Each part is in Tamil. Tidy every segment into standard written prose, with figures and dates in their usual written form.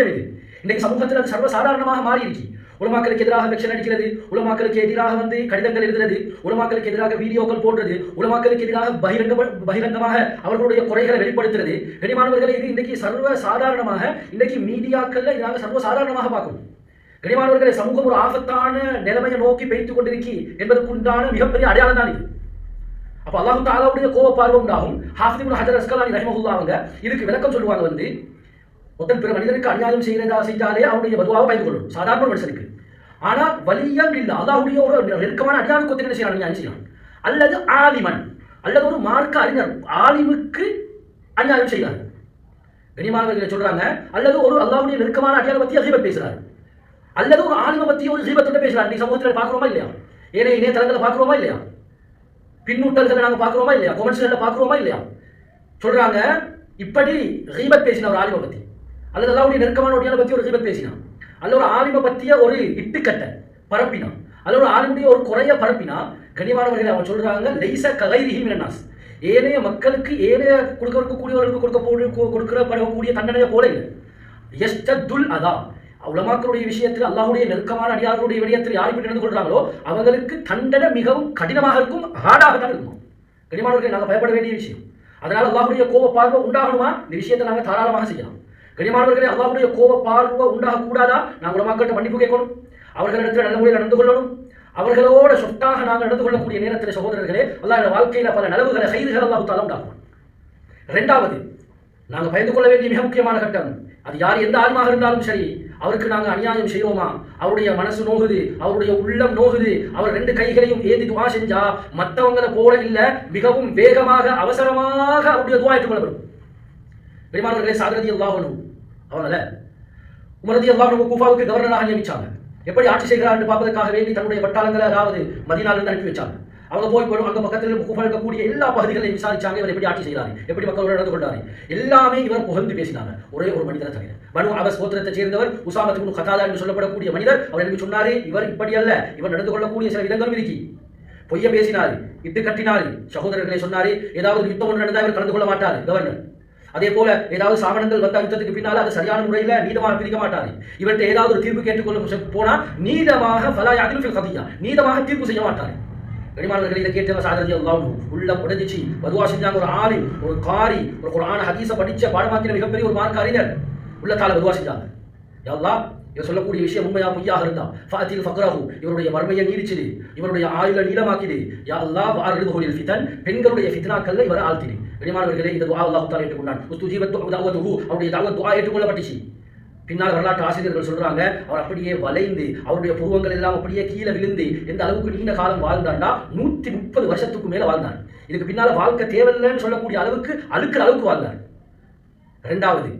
விடயம் இது. இன்றைக்கு சமூகத்தில் அது சர்வசாதாரணமாக மாறி இருக்கு. உலமாக்களுக்கு எதிராக வெக்ஷன் அடிக்கிறது, உலமாக்களுக்கு எதிராக கடிதங்கள் எழுதுறது, உலமாக்களுக்கு எதிராக வீடியோக்கள் போடுறது, உலமாக்களுக்கு எதிராக பகிரங்கமாக அவர்களுடைய குறைகளை வெளிப்படுத்துறது. கனிமானவர்களை இது இன்றைக்கு சர்வ சாதாரணமாக இன்றைக்கு மீடியாக்கள்ல இதாக சர்வ சாதாரணமாக பார்க்கணும். கனிமானவர்களை சமூகம் ஒரு ஆபத்தான நிலைமையை நோக்கி பெய்து கொண்டிருக்கி என்பதற்குண்டான மிகப்பெரிய அடையாளம் தான் இது. அப்ப அல்லாஹ் தஆலாவுடைய கோப பார்வை உண்டாகும். ஹாஃபிஸ் இப்னு ஹஜர் அஸ்கலானி ரஹிமஹுல்லாஹ் அவங்க இதுக்கு விளக்கம் சொல்லுவாங்க. ஒருத்தன் பிற மனிதனுக்கு அநியாயம் செஞ்சாலே அவருடைய பதுவாவை பயந்து கொள்ளும் சாதாரண மனுஷனுக்கு. ஆனால் வலியம் இல்லை, அல்லாஹ்வுடைய ஒரு நெருக்கமான அடியானுக்கு என்ன செய்யலாம், அநியாயம் செய்யலாம். அல்லது ஆலிமன், அல்லது ஒரு மார்க்க அறிஞர் ஆலிமுக்கு அநியாயம் செய்யலாம். கனிமானவர்களை சொல்றாங்க. அல்லது ஒரு அல்லாஹ்வுடைய நெருக்கமான அடியான பத்தி கீபத் பேசுறாரு, அல்லது ஒரு ஆலிம பத்தி ஒரு கீபத்தோட பேசுறாரு. நீ சமூகத்தில் பார்க்கிறோமா இல்லையா? ஏனைய இணையதளங்களை பார்க்கிறோமா இல்லையா? பின்னூட்டல்களை நாங்கள் பார்க்கிறோமா இல்லையா? கொமெண்ட்ஸ்களை பார்க்கிறோமா இல்லையா? சொல்றாங்க இப்படி கீபத் பேசின ஒரு ஆலிம பத்தி, அல்லது அல்லாஹ்வுடைய நெருக்கமான ஒடியான பத்தி ஒரு கீபத் பேசினான், அல்ல ஒரு ஆலிம பத்திய ஒரு இட்டுக்கட்டை பரப்பினான், அல்ல ஒரு ஆலிமுடைய ஒரு குறைய பரப்பினா, கனிமானவர்களை அவன் சொல்றாங்க லைஸ ககைரிஹி மினன் நாஸ், ஏனைய மக்களுக்கு ஏனைய கொடுக்கப்படக்கூடிய கொடுக்கப்படக்கூடிய தண்டனையை போல இல்லை. யஸ்ததுல் அதா, உலமாக்களுடைய விஷயத்தில் அல்லாஹ்வுடைய நெருக்கமான அடியார்களுடைய விடயத்தில் யார் இப்படி நடந்து கொள்றாங்களோ அவங்களுக்கு தண்டனை மிகவும் கடினமாக இருக்கும், ஹார்டாக தான் இருக்கும். கனிமானவர்களை நாங்கள் பயப்பட வேண்டிய விஷயம். அதனால் அல்லாஹ்வுடைய கோப பார்வை உண்டாகணுமா? இந்த விஷயத்தை நாங்கள் தாராளமாக செய்யலாம். கனிமானவர்களே, அல்லாஹ்வுடைய கோப பார்வை உண்டாகக்கூடாதா? நாங்கள் உலமாக்கள்கிட்ட மன்னிப்பு கேட்கணும், அவர்களிடத்தில் நல்ல முறையில் நடந்து கொள்ளணும். அவர்களோட சொத்தாக நாங்கள் நடந்து கொள்ளக்கூடிய நேரத்தில் சகோதரர்களே, அல்லாஹ் வாழ்க்கையில் பல நலவுகளை கைதுகள் அல்லாஹ் தஆலா உண்டாக்குவான். இரண்டாவது, நாங்கள் பயந்து கொள்ள வேண்டிய மிக முக்கியமான கட்டம், அது யார் எந்த ஆளுமாக இருந்தாலும் சரி, அவருக்கு நாங்கள் அநியாயம் செய்வோமா, அவருடைய மனசு நோகுது, அவருடைய உள்ளம் நோகுது, அவர் ரெண்டு கைகளையும் ஏந்தி துவா செஞ்சா மற்றவங்களை போல இல்லை, மிகவும் வேகமாக அவசரமாக அவருடைய துவா ஏற்றுக்கொள்ளப்படும். பெருமானவர்களே, சாத் ரலியல்லாஹு அன்ஹு அவங்கள உமர் ரலியல்லாஹு அன்ஹு கூஃபாவுக்கு கவர்னராக நியமிச்சாங்க. எப்படி ஆட்சி செய்கிறார் என்று பார்ப்பதற்காக வேண்டி தன்னுடைய வட்டாரங்களை அதாவது மதீனாவிலிருந்து அனுப்பி வச்சாங்க. அவங்க போய் அங்கே பக்கத்தில் கூஃபா இருக்கக்கூடிய எல்லா பகுதிகளையும் விசாரிச்சாங்க. இவர் எப்படி ஆட்சி செய்கிறாரு, எப்படி மக்களோடு நடந்து கொண்டாரு, எல்லாமே இவர் புகழ்ந்து பேசினாங்க. ஒரே ஒரு மனிதரை தவிர, பனு அபஸ் கோத்திரத்தை சேர்ந்தவர் உசாமத் இப்னு கதாதா என்று சொல்லப்படக்கூடிய மனிதர், அவர் எனக்கு சொன்னாரு, இவர் இப்படி அல்ல, இவர் நடந்து கொள்ளக்கூடிய சில விதங்களும் இருக்கு. பொய்ய பேசினார், இட்டு கட்டினார். சகோதரர்களை சொன்னாரு, ஏதாவது யுத்தம் ஒன்று நடந்தால் இவர் கலந்து கொள்ள மாட்டார் கவர்னர். அதே போல ஏதாவது சாமனங்கள் வந்த யுத்தத்துக்கு பின்னால் அது சரியான முறையில் நீதமாக பிரிக்க மாட்டார். இவர்கிட்ட ஏதாவது ஒரு தீர்ப்பு கேட்டுக்கொள்ள போனா நீதமாக ஃபலா யாதிலு ஃபில் கதியா, நீதமாக தீர்ப்பு செய்ய மாட்டார். கனிமானவர்களை இதை கேட்டவர் சாத் ரலியல்லாஹு அன்ஹு உள்ளம் உடைஞ்சிச்சு, பதுவா செஞ்சாங்க. ஒரு ஆலிம், ஒரு காரி, ஒரு குர்ஆன் ஹதீஸை படிச்ச பாடமாக்கின மிகப்பெரிய ஒரு மார்க்க அறிஞர் உள்ளத்தால பதுவா செஞ்சாங்க. யா அல்லாஹ், இவர் சொல்லக்கூடிய விஷயம் உண்மையா பொய்யாக இருந்தா ஃபாத்தில் ஃபக்ரஹு, இவருடைய வறுமையை நீடிச்சிடு, இவருடைய ஆயுளை நீளமாக்கிடு. யா அல்லாஹ் வஅர்ரிதுஹுல் ஃபிதன், பெண்களுடைய ஃபித்னாக்கள்ல இவரை ஆழ்த்திடு. கனிமானவர்களே, இந்த துஆ அல்லாஹ் தஆலா ஏற்றுக்கொண்டான். உஸ்துஜீபத் தஅவதுஹு, அவருடைய தஅவத் துஆ ஏற்றுக்கொள்ளப்பட்டுச்சு. பின்னால் வரலாற்று ஆசிரியர்கள் சொல்றாங்க, அவர் அப்படியே வளைந்து அவருடைய புருவங்கள் எல்லாம் அப்படியே கீழே விழுந்து எந்த அளவுக்கு நீண்ட காலம் வாழ்ந்தார்னா 130 வருஷத்துக்கு மேல வாழ்ந்தார். இதுக்கு பின்னால வாழ்க்கை தேவையில்லைன்னு சொல்லக்கூடிய அளவுக்கு அழுக்கிற அளவுக்கு வாழ்ந்தார். இரண்டாவது,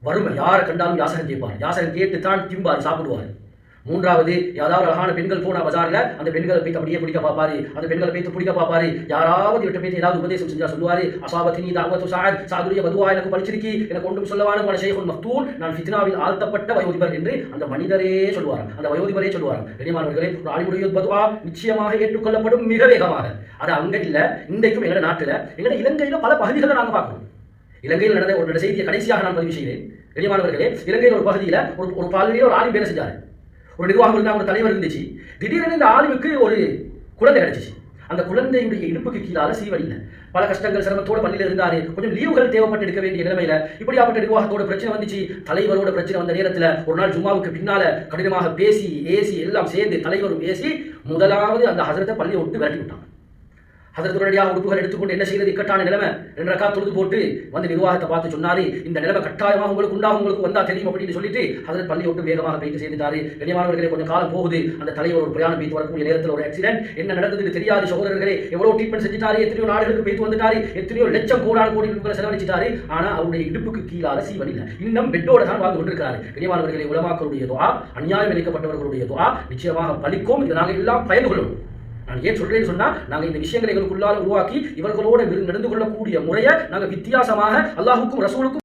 வறுமை, யாரை கண்டாலும் யாசகம் கேட்பார், யாசகம் கேட்டு தான் திம்பார், சாப்பிடுவார். மூன்றாவது, யாராவது அழகான பெண்கள் போனா பஜார்ல அந்த பெண்களை போய் அப்படியே பிடிக்க பார்ப்பாரு, அந்த பெண்களை போய் பிடிக்க பார்ப்பாரு. யாராவது இவற்றை போய் ஏதாவது உபதேசம் செஞ்சா சொல்லுவாரு, அசாபத்தினி தாவத்து சாத், சாதுரிய பதுவா எனக்கு படிச்சிருக்கி, எனக்கு ஒன்றும் சொல்லவான உன ஷைஹுல் மஃதூன், நான் ஃபித்னாவில் ஆழ்த்தப்பட்ட வயோதிபர் என்று அந்த மனிதரே சொல்லுவார், அந்த வயோதிபரே சொல்லுவார். கனிமானவர்களே, ஒரு ஆலிமுடைய பதுவா நிச்சயமாக ஏற்றுக்கொள்ளப்படும் மிக வேகமாக. அது அங்க இல்ல, இன்றைக்கும் எங்க நாட்டுல, எங்க இலங்கையில பல பகுதிகளை நாங்க பார்க்கணும். இலங்கையில் நடந்த ஒரு செய்தியை கடைசியாக நான் பதிவு செய்கிறேன். கனிமானவர்களே, இலங்கையில் ஒரு பகுதியில் ஒரு பாலிலே ஒரு ஆலிம் வேலை செஞ்சாரு. ஒரு நிர்வாகம் இருந்தால் ஒரு தலைவர் இருந்துச்சு. திடீரென இந்த ஆலிமுக்கு ஒரு குழந்தை கிடைச்சிச்சு. அந்த குழந்தையுடைய இடுப்புக்கு கீழால சீவடியில் பல கஷ்டங்கள் சிரமத்தோட பள்ளியில் இருந்தாரு. கொஞ்சம் லீவுகள் தேவைப்பட்டு எடுக்க வேண்டிய நிலைமையில இப்படியாப்பட்ட நிர்வாகத்தோட பிரச்சனை வந்துச்சு. தலைவரோட பிரச்சனை வந்த நேரத்தில் ஒரு நாள் ஜும்மாவுக்கு பின்னால கடினமாக பேசி ஏசி எல்லாம் சேர்ந்து தலைவரும் பேசி முதலாவது அந்த ஹசரத்தை பள்ளியை விட்டு விரட்டி விட்டாங்க. ஹசரத் உடனடியாக உடுப்புகள் எடுத்துக்கொண்டு என்ன செய்யறது, இக்கட்டான நிலைமை, 2 ரக்காத் தொழுது போட்டு வந்து நிர்வாகத்தை பார்த்து சொன்னாரு, இந்த நிலைமை கட்டாயமாக உங்களுக்கு உண்டாகும், உங்களுக்கு வந்தா தெரியும் அப்படின்னு சொல்லிட்டு ஹசரத் பள்ளியை விட்டு வேகமாக போயிட்டு சேர்ந்துட்டாரு. கண்ணியமானவர்களே, கொஞ்சம் காலம் போகுது. அந்த தலைவர் ஒரு பிரயாணம் போயிட்டு வரக்கூடிய நேரத்தில் ஒரு ஆக்சிடென்ட், என்ன நடந்ததுன்னு தெரியாது. சகோதரர்களே, எவ்வளவு ட்ரீட்மெண்ட் செஞ்சுட்டாரு, எத்தனையோ நாடுகளுக்கு போயிட்டு வந்துட்டாரு, எத்தனையோ லட்சம் கோடி ரூபாய் செலவழிச்சிட்டாரு. ஆனா அவருடைய இடுப்புக்கு கீழால சீவனில்லை, இன்னும் பெட்டோட தான் வாழ்ந்து கொண்டிருக்கிறாரு. கண்ணியமானவர்களே, உலமாக்களுடைய துஆ, அநியாயம் இழைக்கப்பட்டவர்களுடைய துஆ நிச்சயமாக பலிக்கும். இதை நாங்கள் எல்லாம் பயந்து கொள்ளணும். நான் ஏன் சொல்றேன்னு சொன்னா, நாங்கள் இந்த விஷயங்களை எங்களுக்குள்ளால உருவாக்கி இவர்களோட நடந்து கொள்ளக்கூடிய முறையை நாங்கள் வித்தியாசமாக அல்லாஹுக்கும் ரசூலுக்கும்